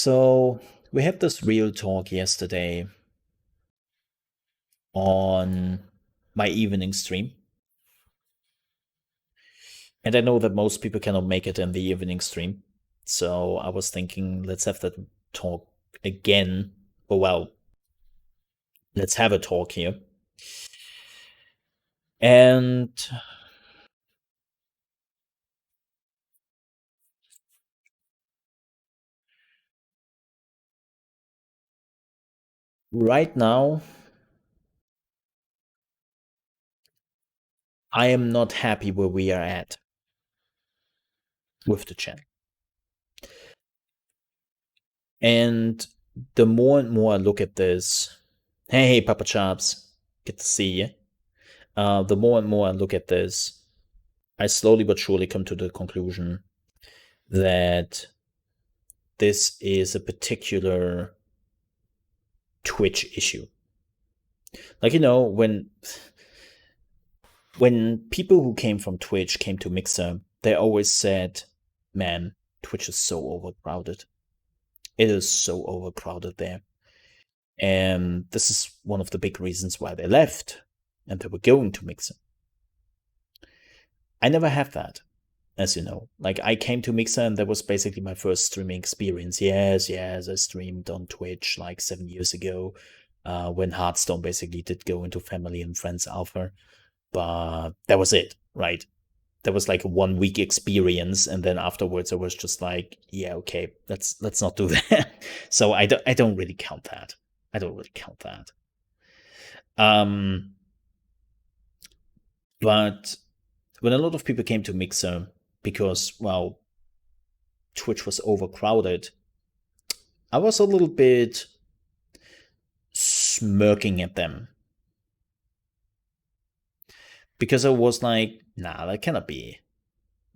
So we had this real talk yesterday on my evening stream. And I know that most people cannot make it in the evening stream. So I was thinking, let's have that talk again. Well, let's have a talk here. And right now, I am not happy where we are at with the channel. And the more and more I look at this, hey, Papa Chops, good to see you. The more and more I look at this, I slowly but surely come to the conclusion that this is a particular Twitch issue. Like, when people who came from Twitch came to Mixer, they always said, man, Twitch is so overcrowded. It is so overcrowded there. And this is one of the big reasons why they left and they were going to Mixer. I never had that, as you know. Like, I came to Mixer and that was basically my first streaming experience. Yes, I streamed on Twitch like 7 years ago, when Hearthstone basically did go into Family and Friends Alpha. But that was it, right? That was like a 1 week experience, and then afterwards I was just like, yeah, okay, let's not do that. So I don't really count that. I don't really count that. But when a lot of people came to Mixer because, well, Twitch was overcrowded, I was a little bit smirking at them. Because I was like, nah, that cannot be.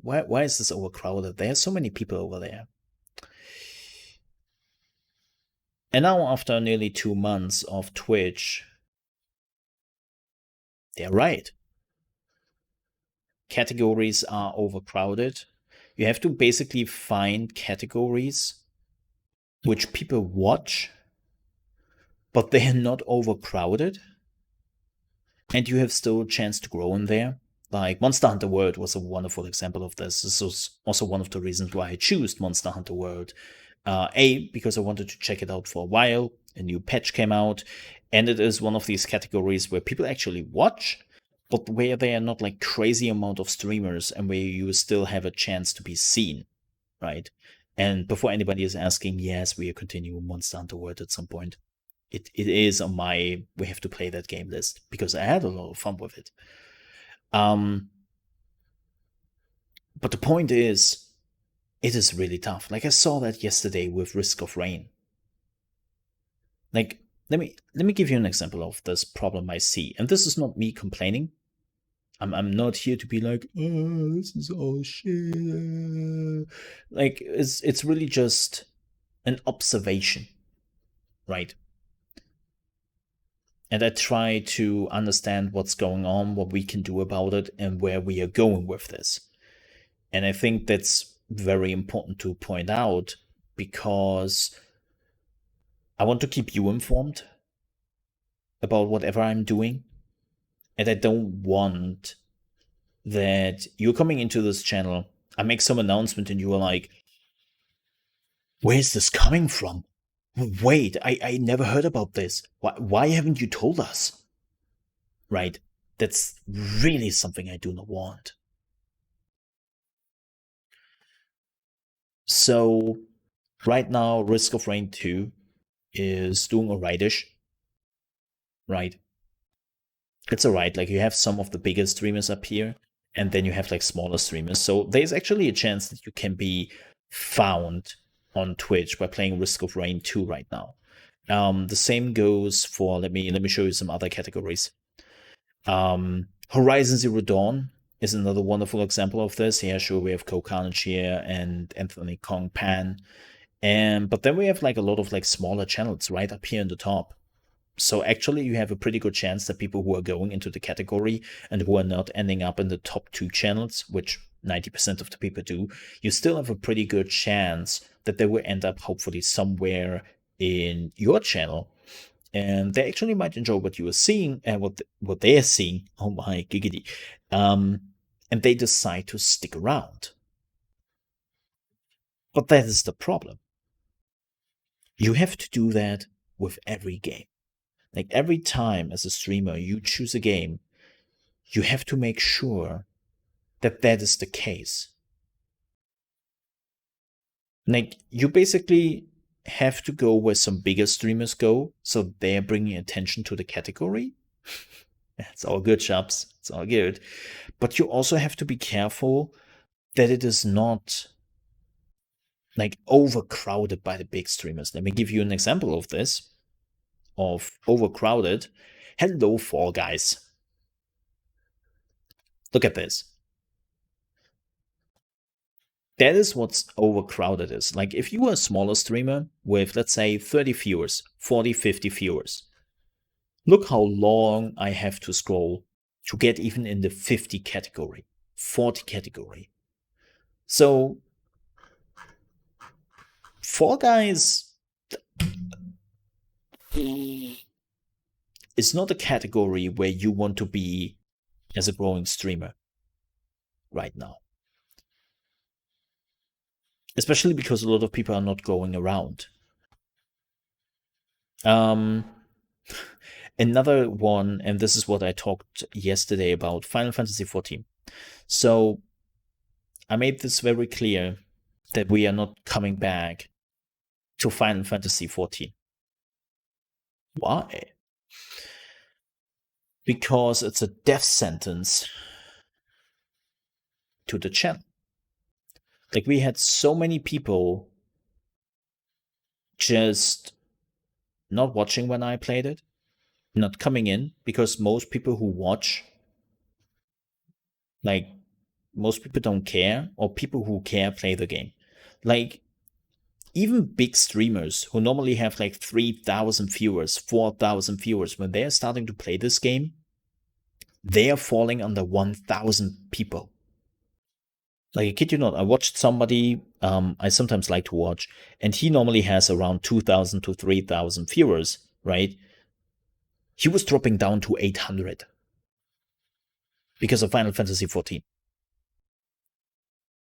Why is this overcrowded? There are so many people over there. And now, after nearly 2 months of Twitch, they're right. Categories are overcrowded. You have to basically find categories which people watch, but they are not overcrowded. And you have still a chance to grow in there. Like, Monster Hunter World was a wonderful example of this. This was also one of the reasons why I chose Monster Hunter World. Because I wanted to check it out for a while. A new patch came out, and it is one of these categories where people actually watch, but where there are not like crazy amount of streamers and where you still have a chance to be seen, right? And before anybody is asking, yes, we are continuing Monster Hunter World at some point. It is on my we have to play that game list because I had a lot of fun with it. But the point is, it is really tough. Like, I saw that yesterday with Risk of Rain. Like, let me give you an example of this problem I see. And this is not me complaining. I'm not here to be like, oh, this is all shit. Like, it's really just an observation, right? And I try to understand what's going on, what we can do about it, and where we are going with this. And I think that's very important to point out because I want to keep you informed about whatever I'm doing. And I don't want that you're coming into this channel, I make some announcement, and you are like, where's this coming from? Wait, I never heard about this. Why haven't you told us? Right? That's really something I do not want. So, right now, Risk of Rain 2 is doing alrightish. Right? It's alright. Like, you have some of the bigger streamers up here, and then you have like smaller streamers. So there's actually a chance that you can be found on Twitch by playing Risk of Rain 2 right now. The same goes for let me show you some other categories. Horizon Zero Dawn is another wonderful example of this. Yeah, sure, we have Carnage here and Anthony Kong Pan. But then we have like a lot of like smaller channels right up here in the top. So actually you have a pretty good chance that people who are going into the category and who are not ending up in the top 2 channels, which 90% of the people do, you still have a pretty good chance that they will end up hopefully somewhere in your channel, and they actually might enjoy what you are seeing and what they are seeing. Oh my giggity. And they decide to stick around. But that is the problem. You have to do that with every game. Like every time as a streamer you choose a game, you have to make sure that that is the case. Like you basically have to go where some bigger streamers go, so they're bringing attention to the category. It's all good, shops. It's all good. But you also have to be careful that it is not like overcrowded by the big streamers. Let me give you an example of this, of overcrowded. Hello, Fall Guys. Look at this. That is what's overcrowded is. Like if you are a smaller streamer with, let's say, 30 viewers, 40, 50 viewers, look how long I have to scroll to get even in the 50 category, 40 category. So Fall Guys is not a category where you want to be as a growing streamer right now. Especially because a lot of people are not going around. Another one, and this is what I talked yesterday about, Final Fantasy XIV. So I made this very clear that we are not coming back to Final Fantasy XIV. Why? Because it's a death sentence to the channel. Like we had so many people just not watching when I played it, not coming in, because most people who watch, like most people don't care, or people who care play the game. Like even big streamers who normally have like 3,000 viewers, 4,000 viewers, when they're starting to play this game, they are falling under 1,000 people. Like, I kid you not, I watched somebody I sometimes like to watch, and he normally has around 2,000 to 3,000 viewers, right? He was dropping down to 800 because of Final Fantasy XIV.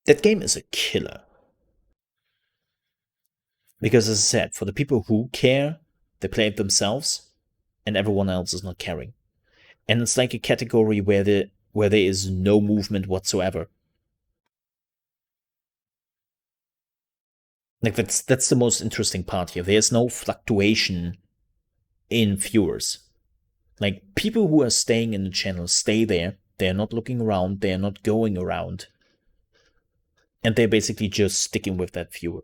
That game is a killer. Because as I said, for the people who care, they play it themselves, and everyone else is not caring. And it's like a category where there is no movement whatsoever. Like that's the most interesting part here. There's no fluctuation in viewers. Like people who are staying in the channel stay there. They're not looking around. They're not going around. And they're basically just sticking with that viewer.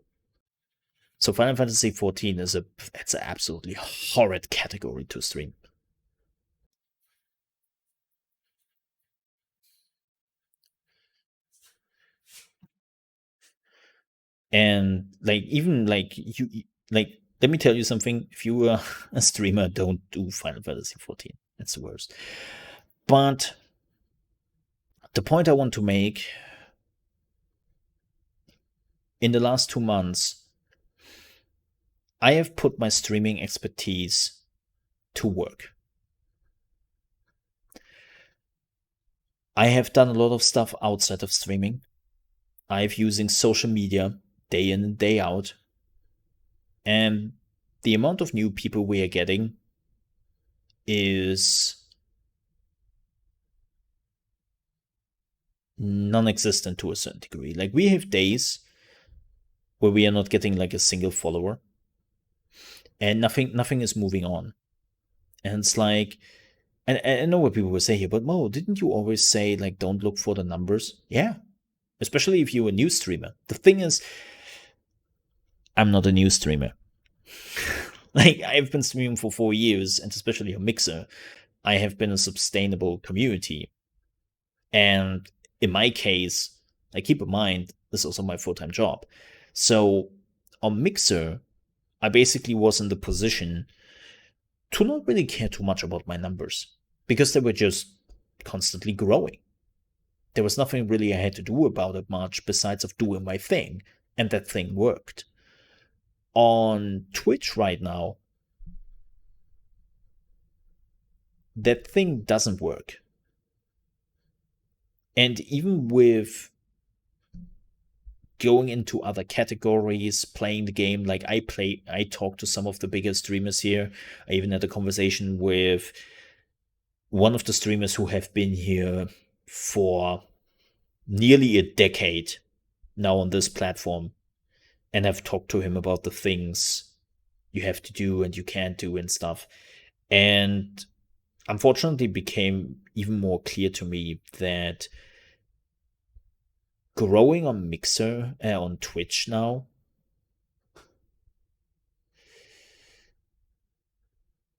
So Final Fantasy XIV is it's an absolutely horrid category to stream. And like even like you like let me tell you something. If you are a streamer, don't do Final Fantasy XIV. It's the worst. But the point I want to make, in the last 2 months, I have put my streaming expertise to work. I have done a lot of stuff outside of streaming. I've using social media day in and day out. And the amount of new people we are getting is non-existent to a certain degree. Like we have days where we are not getting like a single follower, and nothing is moving on. And it's like, and I know what people will say here, but Mo, didn't you always say like don't look for the numbers? Yeah, especially if you're a new streamer. The thing is, I'm not a new streamer. Like I've been streaming for 4 years, and especially a Mixer, I have been a sustainable community. And in my case, like keep in mind, this is also my full-time job. So on Mixer, I basically was in the position to not really care too much about my numbers because they were just constantly growing. there was nothing really I had to do about it much besides of doing my thing, and that thing worked. On Twitch right now, that thing doesn't work. And even with going into other categories, playing the game, like I talked to some of the bigger streamers here. I even had a conversation with one of the streamers who have been here for nearly a decade now on this platform, and have talked to him about the things you have to do and you can't do and stuff. And unfortunately, it became even more clear to me that growing on Mixer, on Twitch now,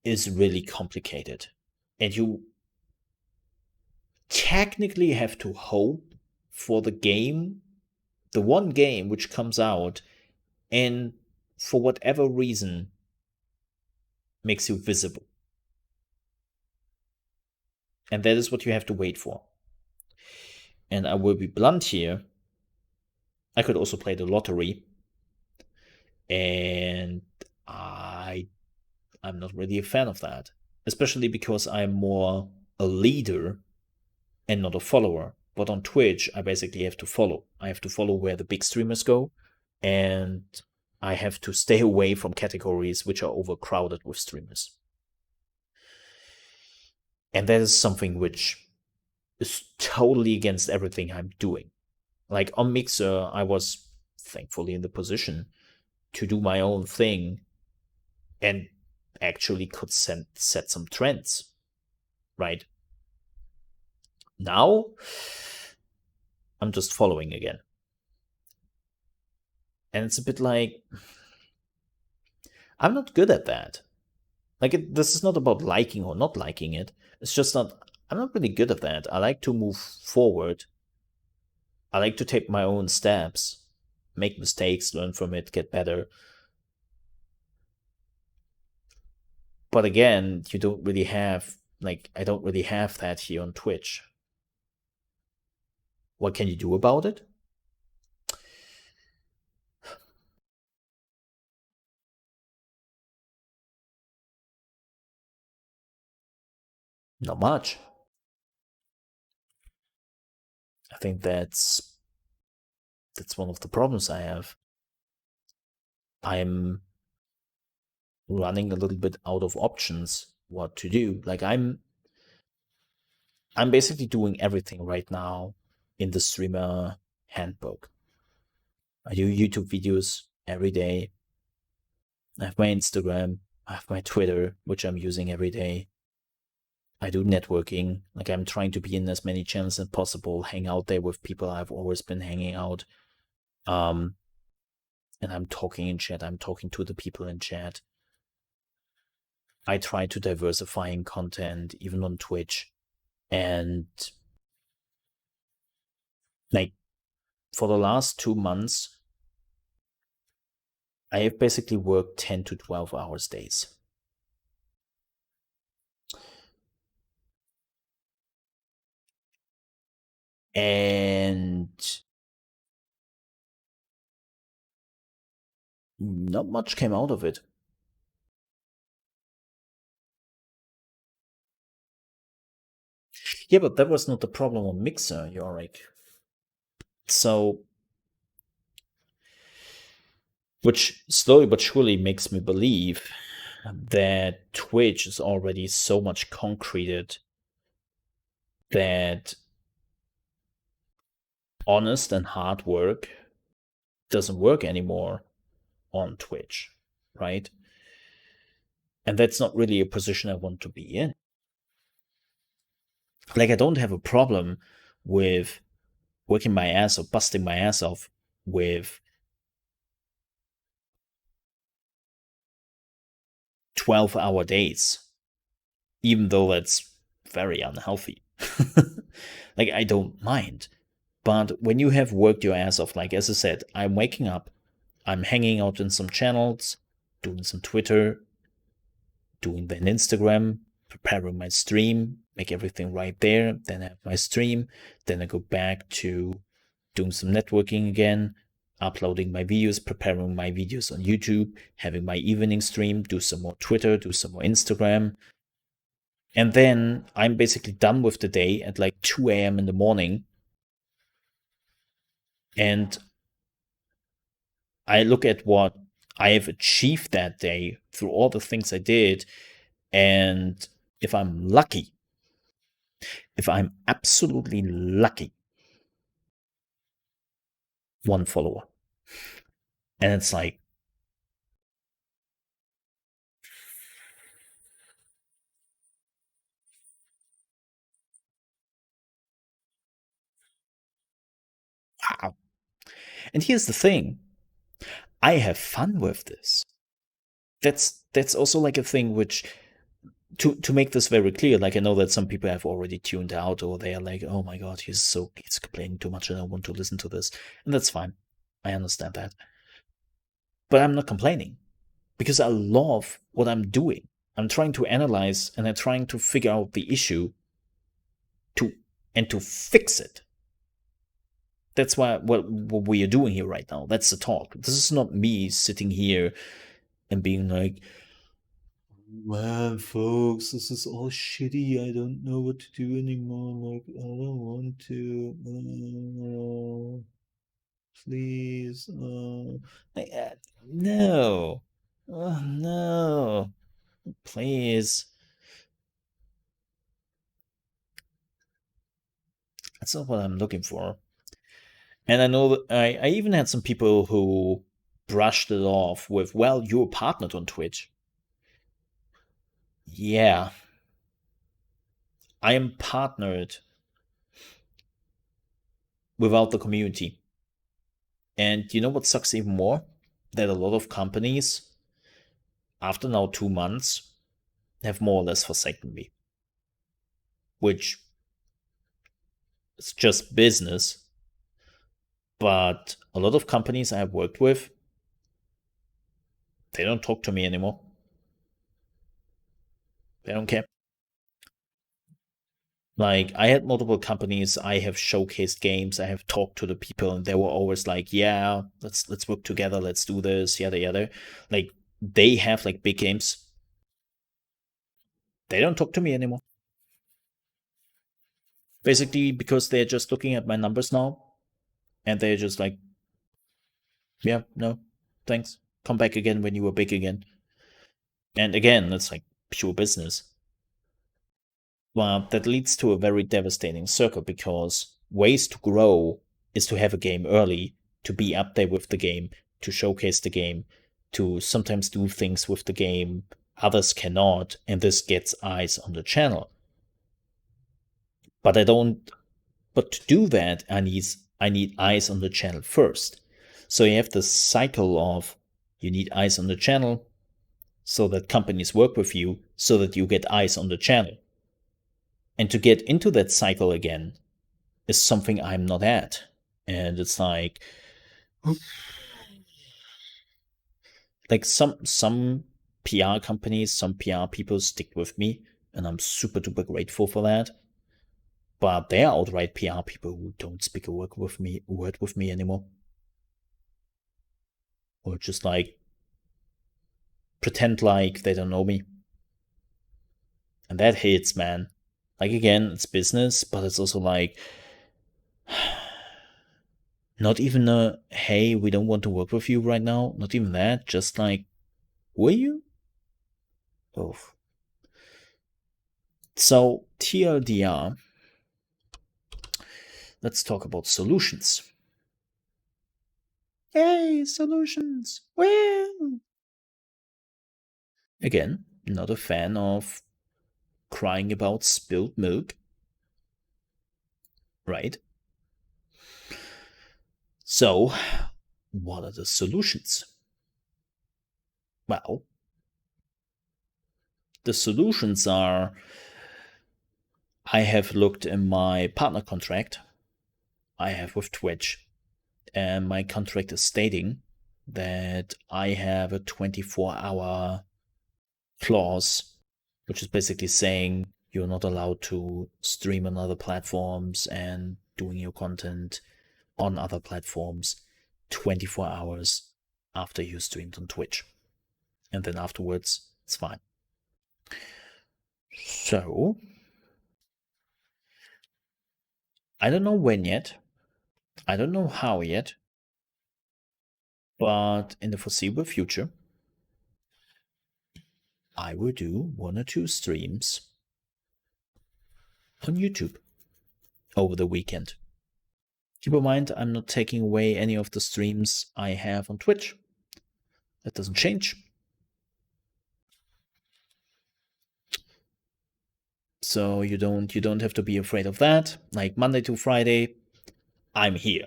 is really complicated. And you technically have to hope for the game, the one game which comes out, and for whatever reason makes you visible. And that is what you have to wait for. And I will be blunt here. I could also play the lottery. And I'm not really a fan of that. Especially because I'm more a leader and not a follower. But on Twitch, I basically have to follow. I have to follow where the big streamers go. And I have to stay away from categories which are overcrowded with streamers. And that is something which is totally against everything I'm doing. Like on Mixer, I was thankfully in the position to do my own thing and actually could set some trends, right? Now, I'm just following again. And it's a bit like, I'm not good at that. Like, this is not about liking or not liking it. It's just not, I'm not really good at that. I like to move forward. I like to take my own steps, make mistakes, learn from it, get better. But again, you don't really have, like, I don't really have that here on Twitch. What can you do about it? Not much. I think that's one of the problems I have. I'm running a little bit out of options what to do. Like I'm basically doing everything right now in the streamer handbook. I do YouTube videos every day. I have my Instagram, I have my Twitter, which I'm using every day. I do networking. Like I'm trying to be in as many channels as possible, hang out there with people I've always been hanging out. And I'm talking in chat. I'm talking to the people in chat. I try to diversify in content, even on Twitch. And like for the last 2 months, I have basically worked 10 to 12 hours days. And not much came out of it. Yeah, but that was not the problem on Mixer, Yorick. So, which slowly but surely makes me believe that Twitch is already so much concreted that honest and hard work doesn't work anymore on Twitch, right? And that's not really a position I want to be in. Like, I don't have a problem with working my ass or busting my ass off with 12-hour days, even though that's very unhealthy. Like, I don't mind. But when you have worked your ass off, like, as I said, I'm waking up, I'm hanging out in some channels, doing some Twitter, doing then Instagram, preparing my stream, make everything right there. Then I have my stream. Then I go back to doing some networking again, uploading my videos, preparing my videos on YouTube, having my evening stream, do some more Twitter, do some more Instagram. And then I'm basically done with the day at like 2 a.m. in the morning. And I look at what I have achieved that day through all the things I did. And if I'm lucky, if I'm absolutely lucky, 1 follower. And it's like, wow. And here's the thing, I have fun with this. That's also like a thing which, to make this very clear, like I know that some people have already tuned out, or they are like, oh my god, he's complaining too much and I want to listen to this. And that's fine. I understand that. But I'm not complaining because I love what I'm doing. I'm trying to analyze and I'm trying to figure out the issue to fix it. That's what we are doing here right now. That's the talk. This is not me sitting here and being like, man, folks, this is all shitty. I don't know what to do anymore. Like, I don't want to. Please. Like, no. Oh, no. Please. That's not what I'm looking for. And I know that I even had some people who brushed it off with, well, you're partnered on Twitch. Yeah. I am partnered without the community. And you know what sucks even more? That a lot of companies, after now 2 months, have more or less forsaken me. Which is just business. But a lot of companies I have worked with, they don't talk to me anymore. They don't care. Like, I had multiple companies, I have showcased games, I have talked to the people, and they were always like, yeah, let's work together, let's do this, yada yada. Like, they have like big games. They don't talk to me anymore. Basically because they're just looking at my numbers now, and they're just like, yeah, no, thanks. Come back again when you were big again. And again, it's like pure business. Well, that leads to a very devastating circle because ways to grow is to have a game early, to be up there with the game, to showcase the game, to sometimes do things with the game others cannot, and this gets eyes on the channel. But to do that, I need eyes on the channel first. So you have this cycle of, you need eyes on the channel so that companies work with you so that you get eyes on the channel. And to get into that cycle again is something I'm not at. And it's like some PR companies, some PR people stick with me, and I'm super duper grateful for that. But they are outright PR people who don't speak a word with me anymore. Or just like pretend like they don't know me. And that hits, man. Like, again, it's business, but it's also like, not even a, hey, we don't want to work with you right now. Not even that. Just like, were you? Oh. So, TLDR, let's talk about solutions. Yay, solutions! Woo! Again, not a fan of crying about spilled milk. Right? So, what are the solutions? Well, the solutions are, I have looked in my partner contract I have with Twitch, and my contract is stating that I have a 24-hour clause, which is basically saying You're not allowed to stream on other platforms and doing your content on other platforms 24 hours after you streamed on Twitch. And then afterwards, it's fine. So, I don't know when yet. I don't know how yet. But in the foreseeable future, I will do 1 or 2 streams on YouTube over the weekend. Keep in mind, I'm not taking away any of the streams I have on Twitch. That doesn't change. So you don't have to be afraid of that. Like Monday to Friday, I'm here.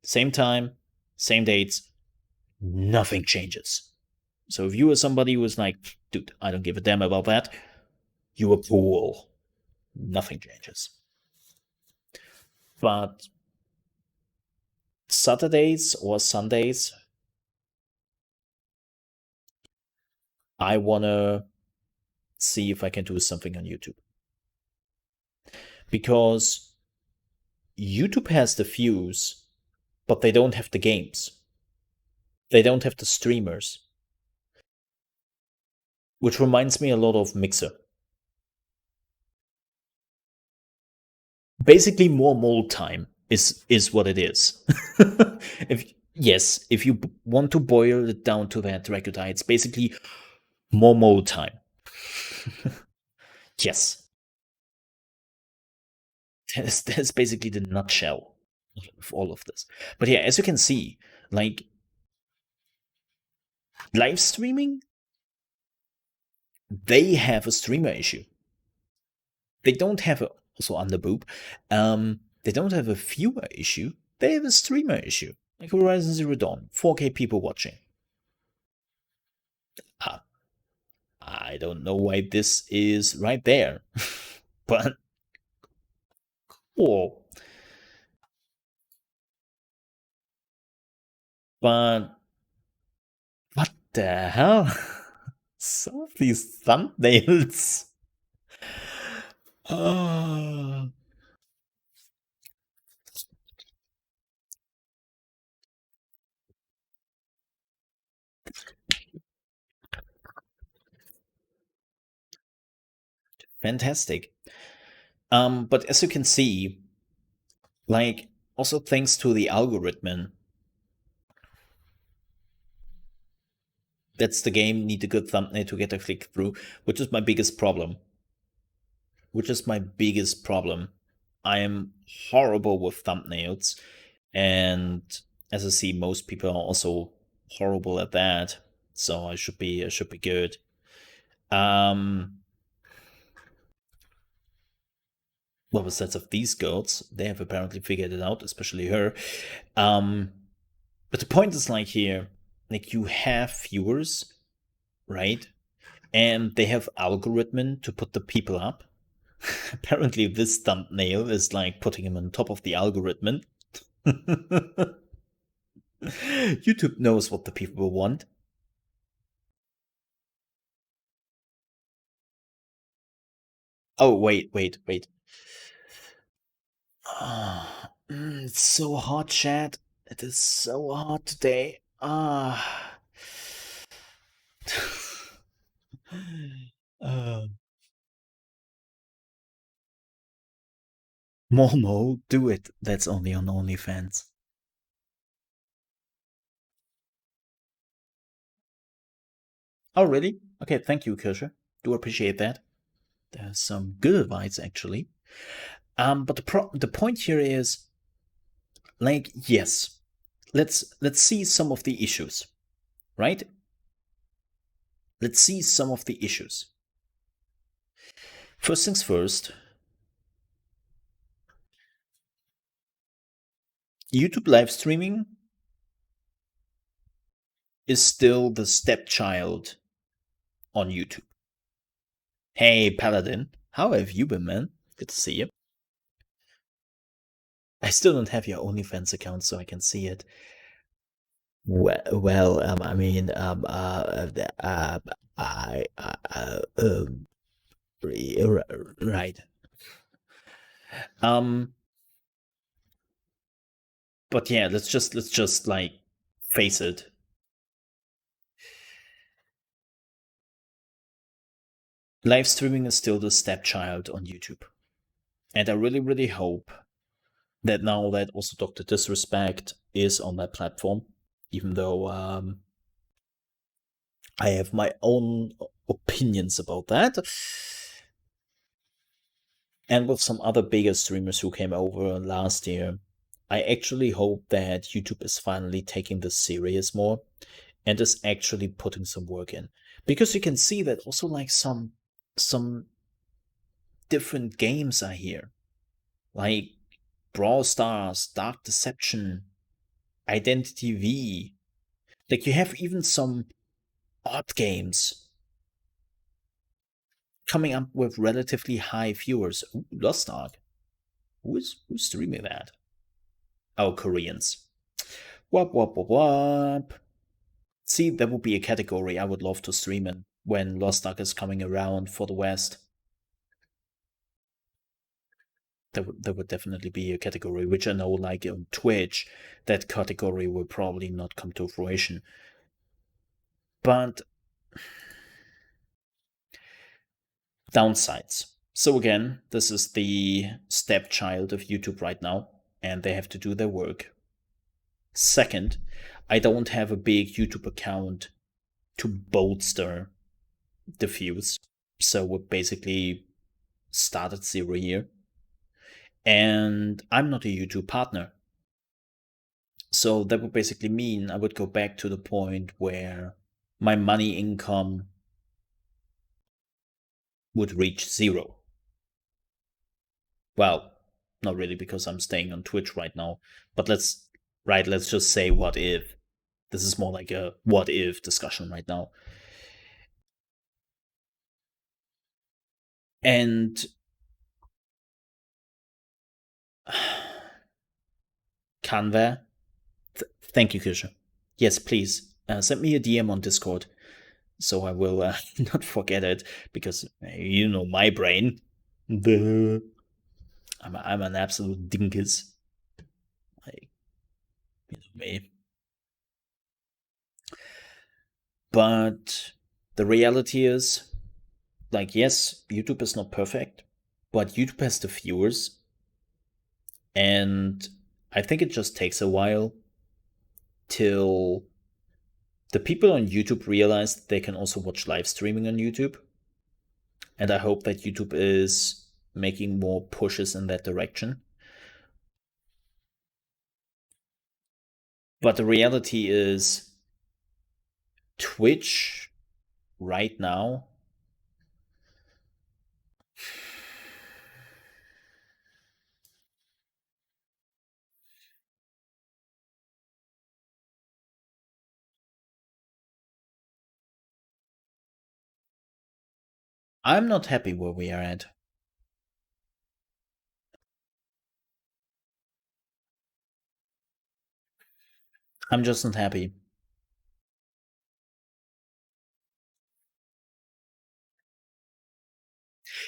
Same time, same dates, nothing changes. So if you are somebody who is like, dude, I don't give a damn about that, you are fool. Nothing changes. But Saturdays or Sundays, I wanna see if I can do something on YouTube. Because YouTube has the views, but they don't have the games. They don't have the streamers. Which reminds me a lot of Mixer. Basically, more mold time is what it is. if you want to boil it down to that record, it's basically more mold time. Yes. That's basically the nutshell of all of this. But yeah, as you can see, like live streaming, they have a streamer issue. They don't have a also underboob. They don't have a viewer issue. They have a streamer issue. Like Horizon Zero Dawn, 4K people watching. I don't know why this is right there, but cool. But what the hell? Some of these thumbnails. Fantastic. But as you can see, like also thanks to the algorithm, that's the game need a good thumbnail to get a click through, which is my biggest problem. I am horrible with thumbnails, and as I see, most people are also horrible at that. So I should be good. Well, besides of these girls, they have apparently figured it out, especially her. But the point is like here, like you have viewers, right? And they have algorithm to put the people up. Apparently this thumbnail is like putting him on top of the algorithm. YouTube knows what the people want. Oh, wait. It's so hot, chat. It is so hot today. Momo, do it. That's only on OnlyFans. Oh, really? Okay, thank you, Kirsche. Do appreciate that. There's some good advice, actually. But the point here is, like, yes, let's see some of the issues, right? Let's see some of the issues. First things first, YouTube live streaming is still the stepchild on YouTube. Hey, Paladin, how have you been, man? Good to see you. I still don't have your OnlyFans account, so I can see it. Well, I mean, I Right. But yeah, let's just like face it. Live streaming is still the stepchild on YouTube. And I really, really hope that now that also Dr. Disrespect is on that platform, even though I have my own opinions about that. And with some other bigger streamers who came over last year, I actually hope that YouTube is finally taking this serious more and is actually putting some work in. Because you can see that also like some different games are here. Like Brawl Stars, Dark Deception, Identity V. Like you have even some odd games coming up with relatively high viewers. Ooh, Lost Ark. Who's streaming that? Oh, Koreans. Wop wop wop wop. See, that would be a category I would love to stream in when Lost Ark is coming around for the West. That would definitely be a category, which I know, like on Twitch, that category will probably not come to fruition. But downsides. So again, this is the stepchild of YouTube right now, and they have to do their work. Second, I don't have a big YouTube account to bolster the views, so we basically start at zero here. And I'm not a YouTube partner. So that would basically mean I would go back to the point where my money income would reach zero. Well, not really, because I'm staying on Twitch right now, but let's just say what if. This is more like a what if discussion right now. And Canva, thank you, Kirsche. Yes, please send me a DM on Discord, so I will not forget it, because you know my brain. I'm an absolute dinkus. Like, you know me. But the reality is, like, yes, YouTube is not perfect, but YouTube has the viewers, and I think it just takes a while till the people on YouTube realize that they can also watch live streaming on YouTube. And I hope that YouTube is making more pushes in that direction. But the reality is, Twitch right now, I'm not happy where we are at. I'm just not happy.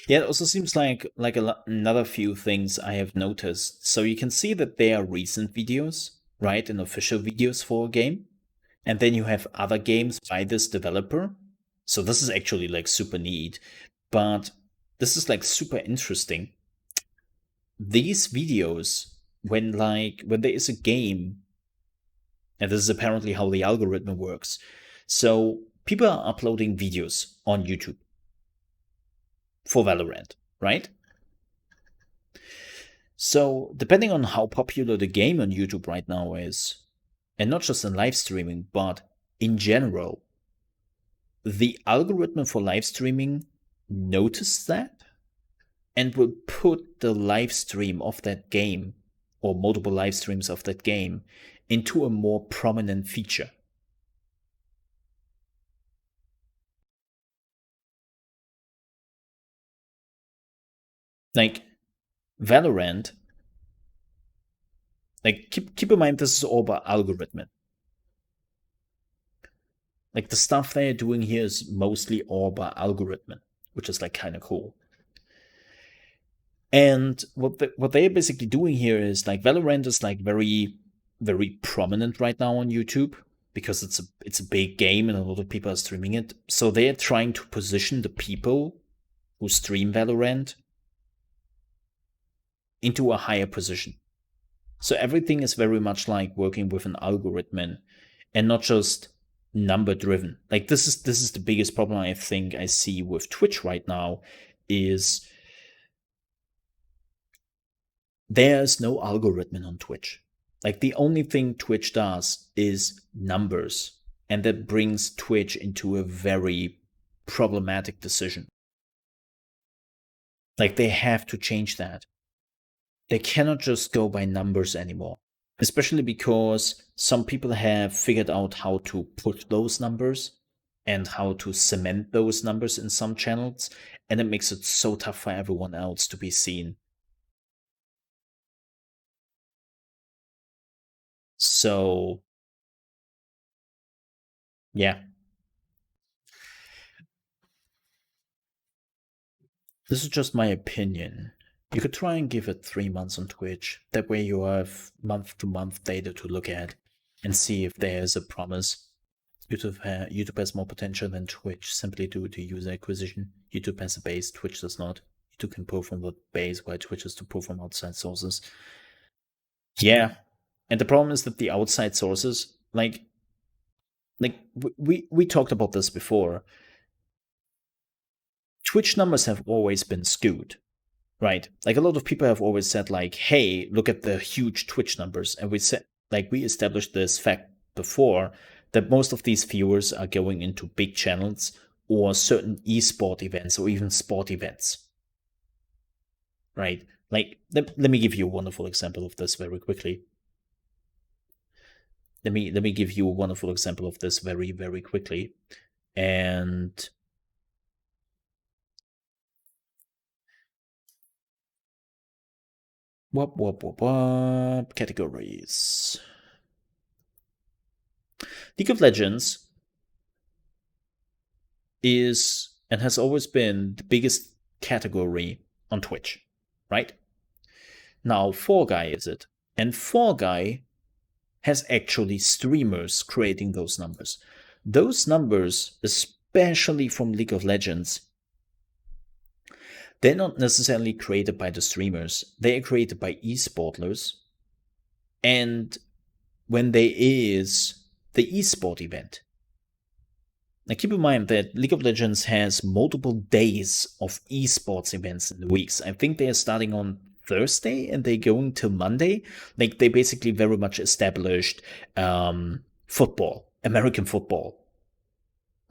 Yeah, it also seems like another few things I have noticed. So you can see that they are recent videos, right, and official videos for a game, and then you have other games by this developer. So this is actually like super neat, but this is like super interesting. These videos, when there is a game, and this is apparently how the algorithm works. So people are uploading videos on YouTube for Valorant, right? So, depending on how popular the game on YouTube right now is, and not just in live streaming, but in general, the algorithm for live streaming noticed that and will put the live stream of that game or multiple live streams of that game into a more prominent feature. Like Valorant, like keep in mind this is all about algorithm. Like the stuff they're doing here is mostly all about algorithm, which is like kind of cool. And what they're basically doing here is like Valorant is like very, very prominent right now on YouTube because it's a big game and a lot of people are streaming it. So they're trying to position the people who stream Valorant into a higher position. So everything is very much like working with an algorithm and not just number driven. Like this is the biggest problem I think I see with Twitch right now is there's no algorithm on Twitch. Like the only thing Twitch does is numbers, and that brings Twitch into a very problematic decision. Like they have to change that. They cannot just go by numbers anymore, especially because some people have figured out how to push those numbers and how to cement those numbers in some channels, and it makes it so tough for everyone else to be seen. So, yeah. This is just my opinion. You could try and give it 3 months on Twitch. That way you have month to month data to look at and see if there is a promise. YouTube has more potential than Twitch simply due to user acquisition. YouTube has a base, Twitch does not. YouTube can pull from the base, while Twitch has to pull from outside sources. Yeah. And the problem is that the outside sources, like we talked about this before. Twitch numbers have always been skewed. Right. Like a lot of people have always said, like, hey, look at the huge Twitch numbers. And we said, like, we established this fact before that most of these viewers are going into big channels or certain esport events or even sport events. Right. Like, let me give you a wonderful example of this very quickly. Let me give you a wonderful example of this very, very quickly. And whoop, categories. League of Legends is and has always been the biggest category on Twitch, right? Now, Fall Guy is it. And Fall Guy has actually streamers creating those numbers. Those numbers, especially from League of Legends, they're not necessarily created by the streamers. They are created by esportlers. And when there is the esport event, now keep in mind that League of Legends has multiple days of esports events in the weeks. I think they are starting on Thursday and they're going till Monday. Like they basically very much established football, American football.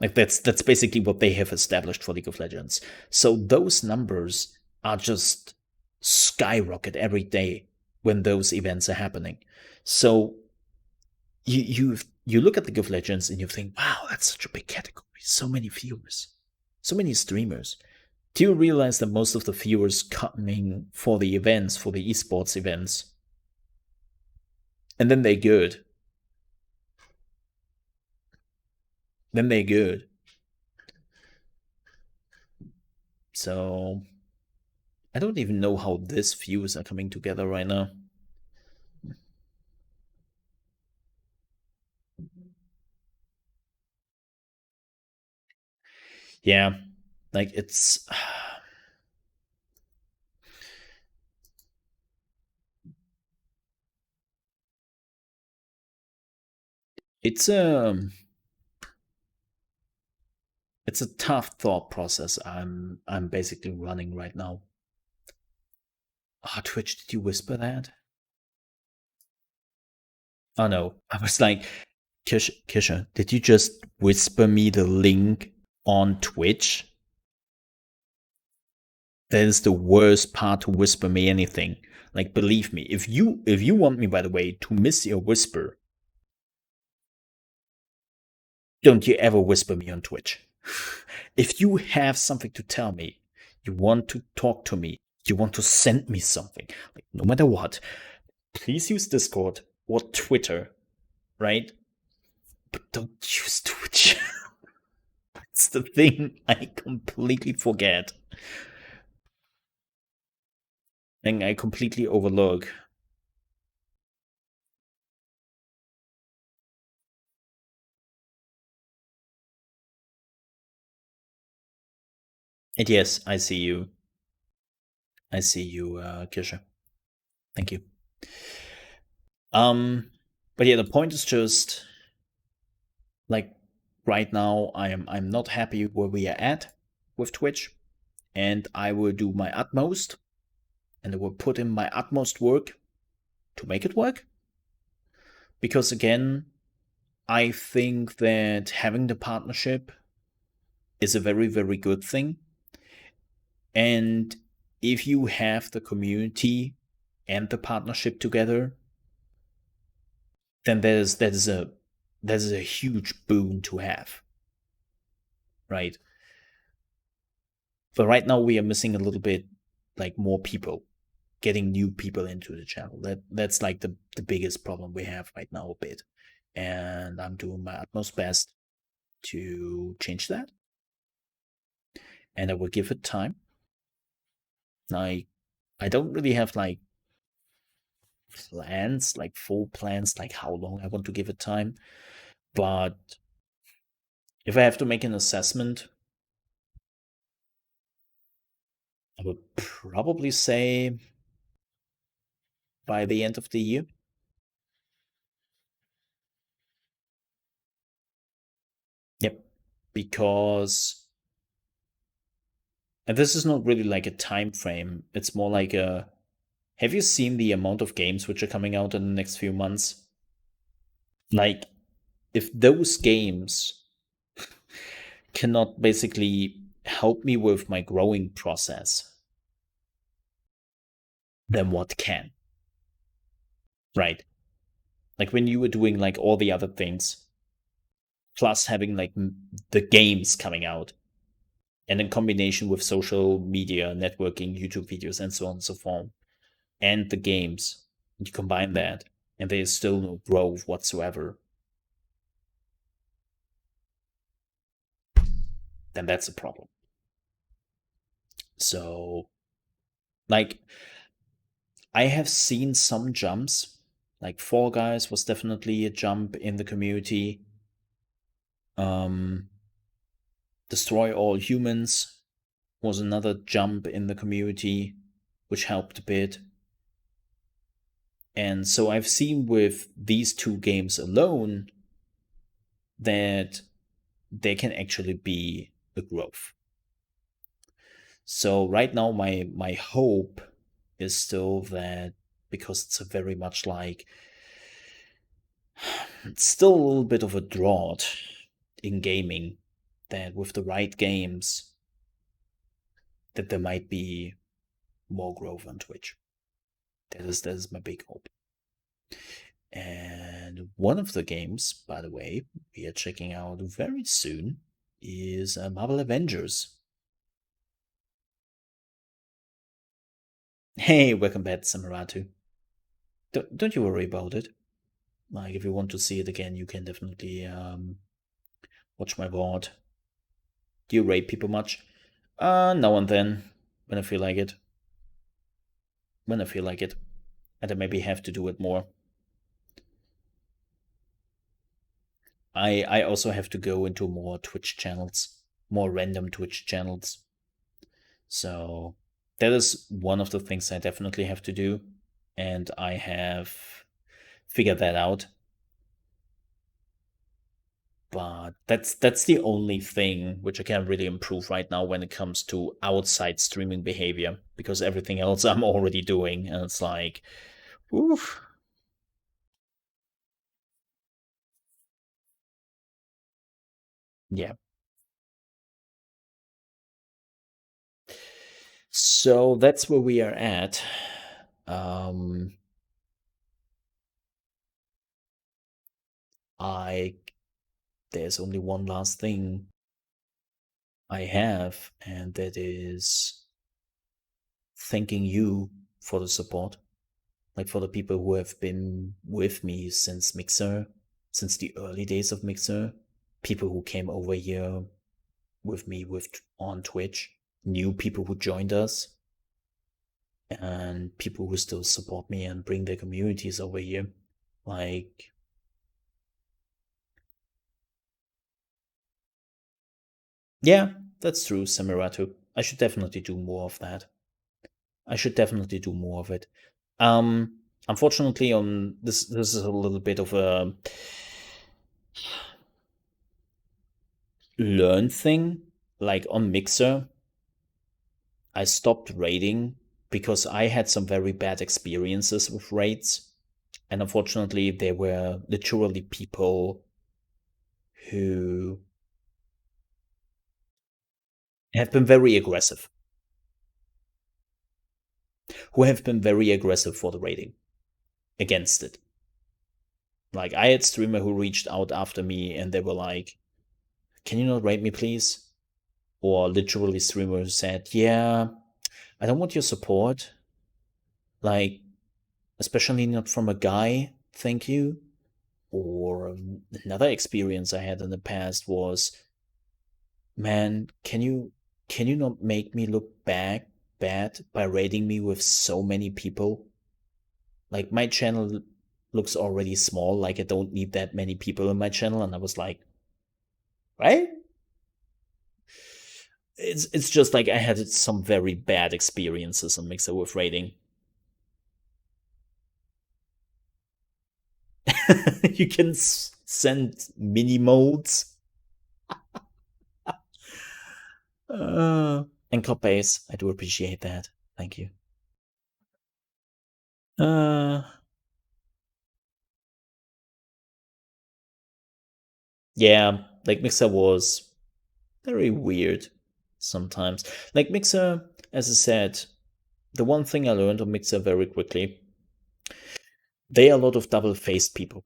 Like that's basically what they have established for League of Legends. So those numbers are just skyrocket every day when those events are happening. So you look at League of Legends and you think, wow, that's such a big category. So many viewers, so many streamers. Do you realize that most of the viewers coming for the events, for the esports events, and then they're good. Then they're good. So I don't even know how these views are coming together right now. Yeah, like it's it's it's a tough thought process I'm basically running right now. Ah, oh, Twitch, did you whisper that? Oh no, I was like, Kisha, did you just whisper me the link on Twitch? That is the worst part to whisper me anything. Like, believe me, if you want me, by the way, to miss your whisper, don't you ever whisper me on Twitch. If you have something to tell me, you want to talk to me, you want to send me something, like no matter what, please use Discord or Twitter, right? But don't use Twitch. It's the thing I completely forget. and I completely overlook. And yes, I see you. I see you, Kirsche. Thank you. But yeah, the point is just like right now, I'm not happy where we are at with Twitch, and I will do my utmost, and I will put in my utmost work to make it work. Because again, I think that having the partnership is a very, very good thing. And if you have the community and the partnership together, then that is a huge boon to have, right? But right now we are missing a little bit like more people, getting new people into the channel. That's like the biggest problem we have right now a bit. And I'm doing my utmost best to change that. And I will give it time. I don't really have like plans, like full plans, like how long I want to give it time. But if I have to make an assessment, I would probably say by the end of the year. Yep. Because, and this is not really like a time frame, it's more like a, have you seen the amount of games which are coming out in the next few months? Like, if those games cannot basically help me with my growing process, then what can? Right? Like when you were doing like all the other things, plus having like the games coming out, and in combination with social media, networking, YouTube videos, and so on and so forth, and the games, you combine that, and there is still no growth whatsoever, then that's a problem. So, like, I have seen some jumps. Like Fall Guys was definitely a jump in the community. Um, Destroy All Humans was another jump in the community, which helped a bit. And so I've seen with these two games alone that there can actually be a growth. So right now my hope is still that, because it's a very much like, it's still a little bit of a drought in gaming, that with the right games that there might be more growth on Twitch. That is my big hope. And one of the games, by the way, we are checking out very soon is Marvel Avengers. Hey, welcome back, Samaratu. Don't you worry about it. Like, if you want to see it again, you can definitely watch my VOD. Do you raid people much? Now and then, when I feel like it. When I feel like it. And I maybe have to do it more. I also have to go into more Twitch channels, more random Twitch channels. So that is one of the things I definitely have to do, and I have figured that out. But that's the only thing which I can really improve right now when it comes to outside streaming behavior, because everything else I'm already doing, and it's like, oof. Yeah. So that's where we are at. Um, I There's only one last thing I have, and that is thanking you for the support. Like, for the people who have been with me since Mixer, since the early days of Mixer, people who came over here with me on Twitch, new people who joined us, and people who still support me and bring their communities over here. Like, yeah, that's true, Samiratu. I should definitely do more of that. I should definitely do more of it. Unfortunately, on this is a little bit of a learn thing. Like on Mixer, I stopped raiding because I had some very bad experiences with raids. And unfortunately, there were literally people who have been very aggressive, who have been very aggressive for the raiding against it. Like I had streamer who reached out after me and they were like, "Can you not raid me, please?" Or literally streamer who said, "Yeah, I don't want your support. Like, especially not from a guy. Thank you." Or another experience I had in the past was, "Man, can you not make me look bad by raiding me with so many people? Like my channel looks already small, like I don't need that many people in my channel." And I was like, right? It's just like I had some very bad experiences on Mixer with raiding. You can send mini modes. And cop base, I do appreciate that. Thank you. Uh, yeah, like Mixer was very weird sometimes. Like Mixer, as I said, the one thing I learned on Mixer very quickly, they are a lot of double-faced people.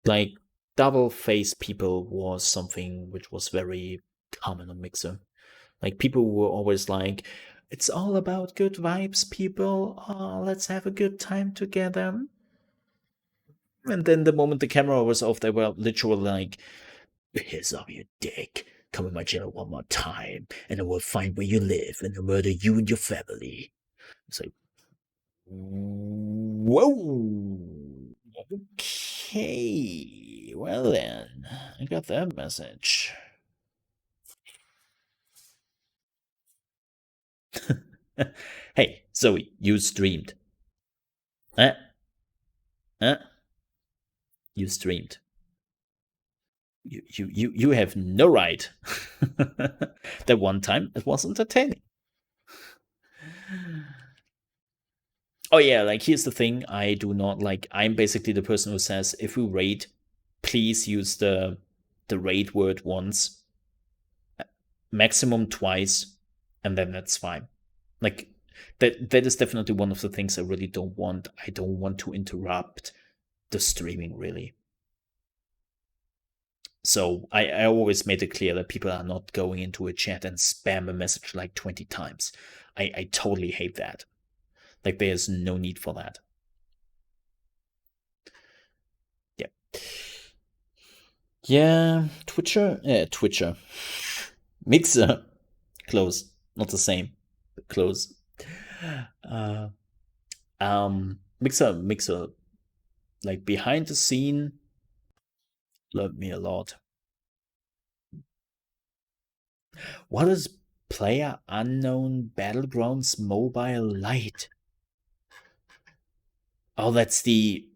Like double-faced people was something which was very common on Mixer. Like people were always like, "It's all about good vibes, people. Oh, let's have a good time together." And then the moment the camera was off, they were literally like, "Piss off, you dick. Come in my channel one more time, and I will find where you live and I'll murder you and your family." It's like, whoa. Okay. Well then, I got that message. Hey, Zoe, you streamed. Eh? Eh? You streamed. You have no right. That one time it was entertaining. Oh yeah, like here's the thing. I do not like I'm basically the person who says if we raid, please use the raid word once, maximum twice, and then that's fine. Like that is definitely one of the things I really don't want. I don't want to interrupt the streaming really. So I always made it clear that people are not going into a chat and spam a message like 20 times. I totally hate that. Like there's no need for that. Yeah. Yeah, Twitcher. Mixer. Close. Not the same. Close. Uh, Mixer, like behind the scene, loved me a lot. What is Player Unknown Battlegrounds Mobile Lite? Oh, that's the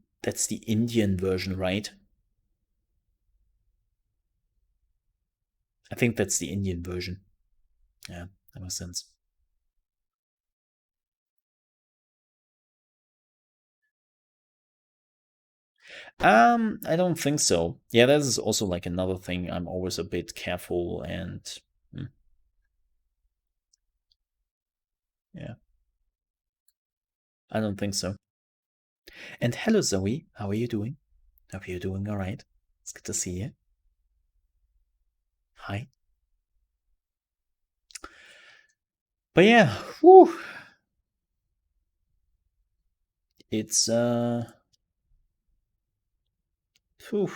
Indian version, right? I think that's the Indian version. Yeah, that makes sense. I don't think so. Yeah, that is also like another thing. I'm always a bit careful and hmm, yeah, I don't think so. And hello, Zoe. How are you doing? Hope you're doing all right. It's good to see you. Hi. But yeah, whew, it's whew,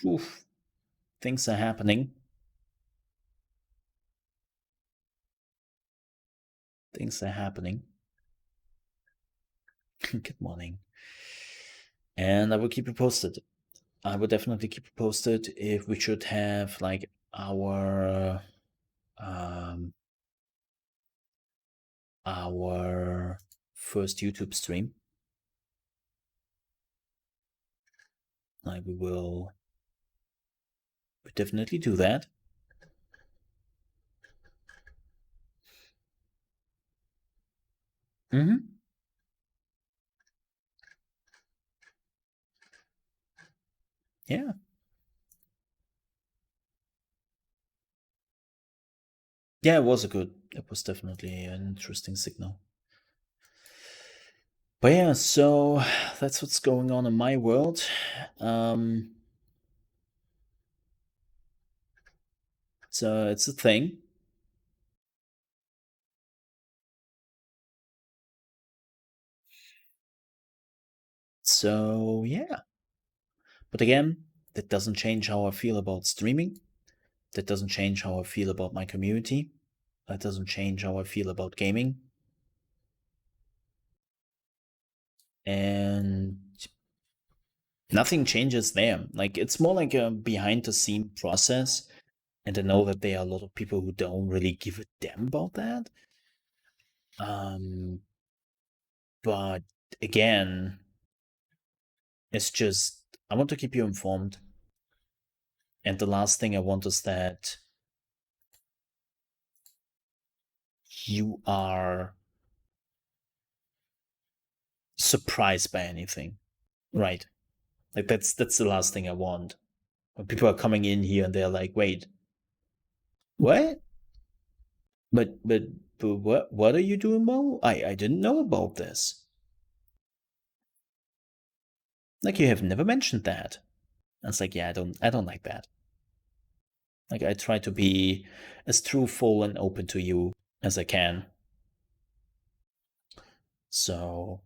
oof, things are happening. Things are happening. Good morning. And I will keep you posted. I will definitely keep you posted if we should have like our first YouTube stream. Like we will definitely do that. Mm-hmm. Yeah. Yeah, it was it was definitely an interesting signal. But yeah, so that's what's going on in my world. So it's a thing. So yeah. But again, that doesn't change how I feel about streaming. That doesn't change how I feel about my community. That doesn't change how I feel about gaming. And nothing changes there. Like it's more like a behind the scene process. And I know that there are a lot of people who don't really give a damn about that. Um, but again, it's just I want to keep you informed. And the last thing I want is that you are surprised by anything. Right. Like that's the last thing I want. When people are coming in here and they're like, wait, what? But what are you doing, Mo? I didn't know about this. Like you have never mentioned that. And it's like, yeah, I don't like that. Like I try to be as truthful and open to you as I can. So